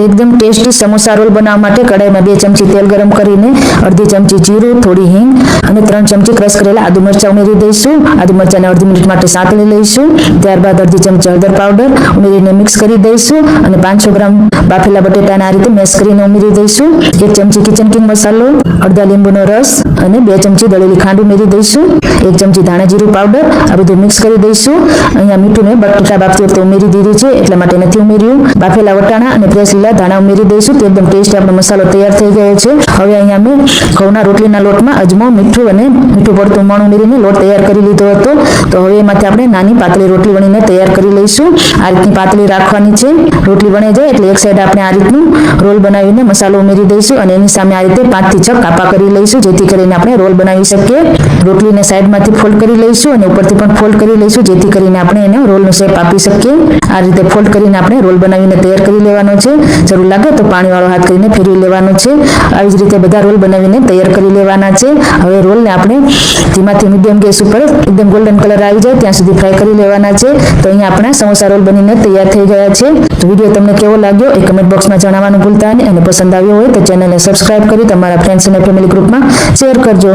एकदम tasty samosa role बनावવા માટે કડાઈમાં 2 ચમચી તેલ ગરમ કરીને અડધી ચમચી જીરું, થોડી હિંગ અને 3 ચમચી ક્રશ કરેલા આદુ મરચાં ઉમેરી દઈશું. આદુ મરચાંને અડધી મિનિટ માટે સાંતળી લઈશું. ત્યારબાદ અડધી ચમચી હળદર પાવડર ઉમેરીને મિક્સ કરી દઈશું અને 500 ગ્રામ બાફેલા બટેટાને આ રીતે મેશ કરીને ઉમેરી દઈશું. 1 ચમચી કિચન કિંગ મસાલો, અડધા લીંબુનો રસ અને 2 ચમચી દળેલી ખાંડ ઉમેરી દઈશું. 1 ચમચી ધાણા જીરું પાવડર આ બધું મિક્સ કરી દઈશું. અહીંયા મીઠું મેં બટેટા બાફતી વખતે ઉમેરી દીધું છે એટલા માટે નથી ઉમેર્યું. બાફેલા વટાણા અને ફ્રેશ લીલા ધાણા ઉમેરી દઈશું. તો એકદમ ટેસ્ટી આપણો મસાલો તૈયાર થઈ ગયો છે. હવે અહીંયા મેં ઘઉંના રોટલીના લોટમાં અજમો, મીઠું અને મીઠું પડતું મોણ ઉમેરીને લોટ તૈયાર કરી લીધો હતો. તો હવે એમાંથી આપણે નાની પાતળી રોટલી વણીને તૈયાર કરી લઈશું. આ રીતની પાતળી રાખવાની છે. રોટલી વણી જાય એટલે એક સાઈડ આપણે આ રીતનું રોલ બનાવીને મસાલો ઉમેરી દઈશું અને એની સામે આ રીતે 5 થી 6 કાપા કરી લઈશું જેથી કરીને આપણે રોલ બનાવી શકીએ. રોટલીને સાઈડમાંથી ફોલ્ડ કરી લઈશું અને ઉપરથી પણ ફોલ્ડ કરી લઈશું જેથી કરીને આપણે એને રોલનો શેપ આપી શકીએ. આ રીતે ફોલ્ડ કરીને આપણે રોલ બનાવીને તૈયાર કરી લેવાનો છે. જરૂર લાગે તો પાણીવાળો હાથ કરીને ફેરવી લેવાનો છે. આવી જ રીતે બધા રોલ બનાવીને તૈયાર કરી લેવાના છે. હવે રોલને આપણે ધીમાથી મીડિયમ ગેસ ઉપર એકદમ ગોલ્ડન કલર આવી જાય ત્યાં સુધી ફ્રાય કરી લેવાના છે. તો અહીંયા આપણા સમોસા રોલ બનીને તૈયાર થઈ ગયા છે. તો વિડીયો તમને કેવો લાગ્યો એ કમેન્ટ બોક્સમાં જણાવવાનું ભૂલતા નહીં અને પસંદ આવ્યો હોય તો ચેનલને સબસ્ક્રાઇબ કરી તમારા ફ્રેન્ડ્સ અને ફેમિલી ગ્રુપમાં શેર કરજો.